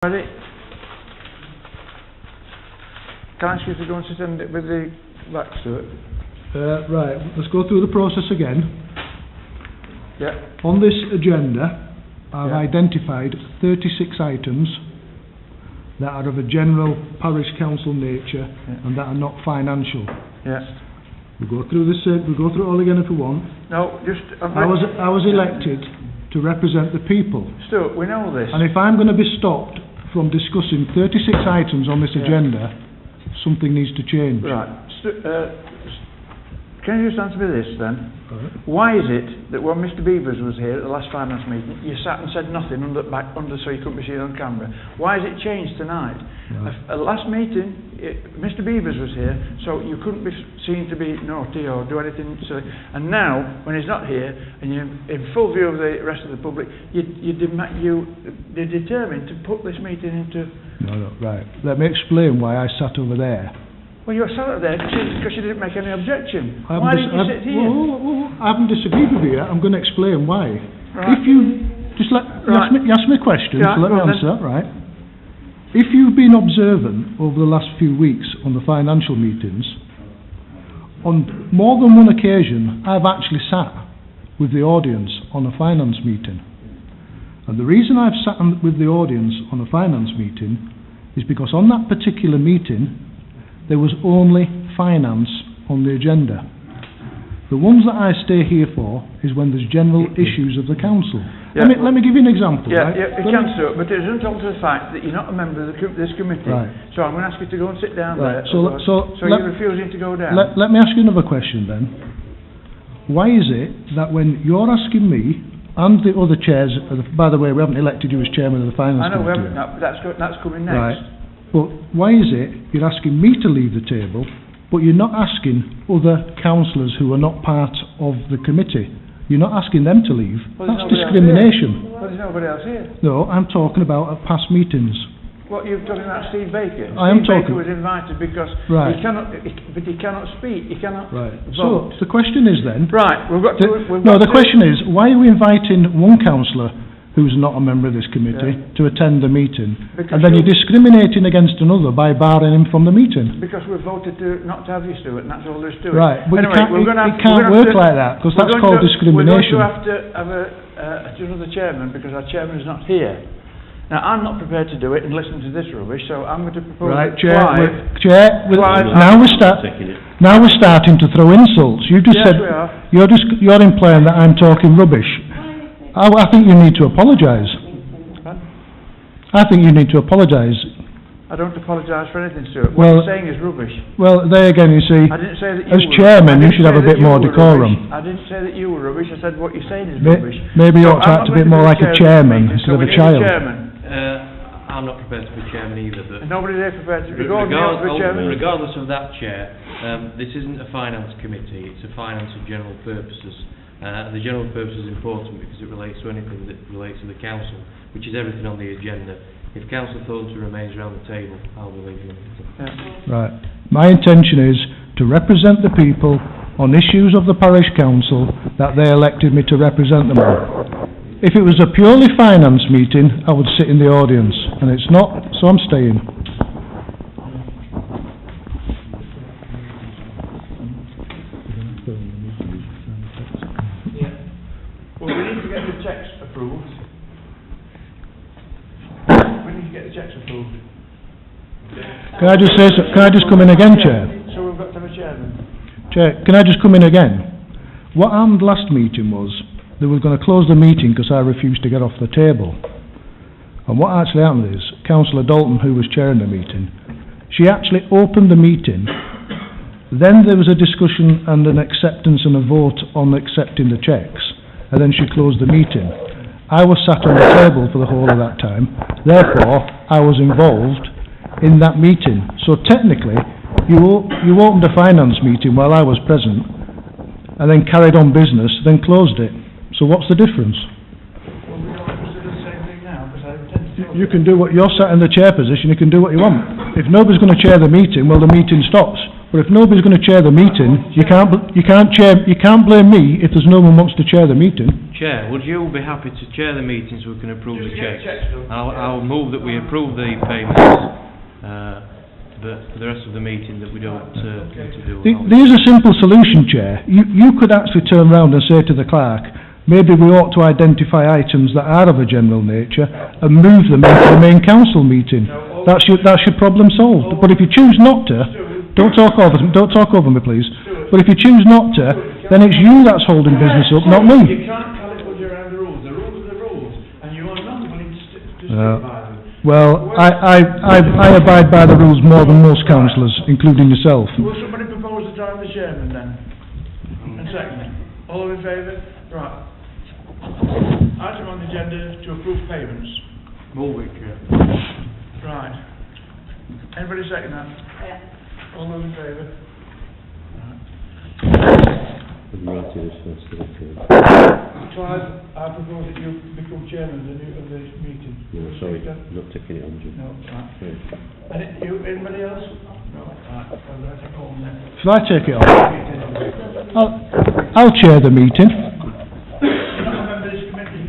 Ready? Can I ask you to go and sit in with the back to it? Right, let's go through the process again. Yeah. On this agenda, I've Yeah. identified 36 items that are of a general parish council nature and that are not financial. Yeah. We'll go through this. We'll go through it all again if we want. No, just... I was elected to represent the people, Stuart, we know this. and if I'm going to be stopped from discussing 36 items on this agenda, something needs to change. Right. Can you just answer me this then? Right. Why is it that when Mr Beavers was here at the last finance meeting, you sat and said nothing under so you couldn't be seen on camera? Why has it changed tonight? Right. At the last meeting, Mr Beavers was here, so you couldn't be seen to be naughty or do anything silly. And now, when he's not here, and you're in full view of the rest of the public, you're determined to put this meeting into... No, right. Let me explain why I sat over there. Well, you were sat there because you didn't make any objection. Why did you sit here? I haven't disagreed with you yet. I'm going to explain why. Right. If you just you ask me a question, Yeah, so let me answer. Right. If you've been observant over the last few weeks on the financial meetings, on more than one occasion, I've actually sat with the audience on a finance meeting. And the reason I've sat with the audience on a finance meeting is because on that particular meeting, there was only finance on the agenda. The ones that I stay here for is when there's general issues of the council. Yeah. Let me give you an example. Yeah, right? yeah, you can do it, but it doesn't alter the fact that you're not a member of this committee. Right. So I'm going to ask you to go and sit down Right. there. So you're refusing to go down. Let me ask you another question then. Why is it that when you're asking me and the other chairs, by the way, we haven't elected you as chairman of the finance I know, committee. that's coming next. Right. But why is it you're asking me to leave the table, but you're not asking other councillors who are not part of the committee? You're not asking them to leave. Well, that's discrimination. Well, there's nobody else here. No, I'm talking about at past meetings. What, you're talking about Steve Baker? I am Steve talking... Baker was invited because Right. he cannot speak, he cannot Right. vote. So the question is then... Right, the question is, why are we inviting one councillor who's not a member of this committee to attend the meeting, and then you're discriminating against another by barring him from the meeting? Because we've voted not to have you, Stuart, and that's all there is to it. Right, but anyway, it can't work like that, because that's called discrimination. We're going to have to have another chairman, because our chairman is not here. Now, I'm not prepared to do it and listen to this rubbish, so I'm going to propose... Right, Clive, now we're starting to throw insults. You just said... we are. You're implying that I'm talking rubbish. I think you need to apologise. I think you need to apologise. I don't apologise for anything, Stuart. Well, what you're saying is rubbish. Well, there again, you see, I didn't say that as chairman, you should have a bit more decorum. I didn't say that you were rubbish. I said what you're saying is rubbish. Maybe you ought to act a bit more like a chairman instead of a child. I'm not prepared to be chairman either, but... Nobody's there prepared to be chairman? Regardless of that, Chair, this isn't a finance committee, it's a finance of general purposes. The general purpose is important because it relates to anything that relates to the council, which is everything on the agenda. If Councillor Thornton remains around the table, I'll be leaving the meeting. Yeah. Right. My intention is to represent the people on issues of the parish council that they elected me to represent them on. If it was a purely finance meeting, I would sit in the audience, and it's not, so I'm staying. Well, we need to get the checks approved. Can I just say, can I just come in again, Chair? So we've got to have a chairman. Chair, can I just come in again? What happened last meeting was they were going to close the meeting because I refused to get off the table. And what actually happened is Councillor Dalton, who was chairing the meeting, she actually opened the meeting. Then there was a discussion and an acceptance and a vote on accepting the cheques, and then she closed the meeting. I was sat on the table for the whole of that time. Therefore, I was involved in that meeting. So technically, you opened a finance meeting while I was present, and then carried on business, then closed it. So what's the difference? Well, we don't have to do the same thing now, because I intend to... You can do what you're sat in the chair position. You can do what you want. If nobody's going to chair the meeting, well, the meeting stops. But if nobody's going to chair the meeting, you can't blame me if there's no one wants to chair the meeting. Chair, would you be happy to chair the meeting so we can approve the checks? I'll move that we approve the payments, but for the rest of the meeting that we don't need to do. There's a simple solution, Chair. You could actually turn round and say to the clerk, maybe we ought to identify items that are of a general nature and move them into the main council meeting. That's your problem solved. But if you choose not to, don't talk over me, please. But if you choose not to, then it's you that's holding business up, not me. You can't calibrate around the rules. The rules are the rules, and you are not willing to stick by them. Well, I abide by the rules more than most councillors, including yourself. Will somebody propose to drive the chairman then? And second, all in favour? Right. Item on the agenda to approve payments. Move it, Chair. Right. Anybody second that? Yeah. All those in favour? Clive, I propose that you become chairman of the meeting. No, sorry, I'm not taking it on, Jim. No, right. Anybody else? No, right. I'll let it go on then. Shall I take it on? I'll chair the meeting. You're not a member of this committee?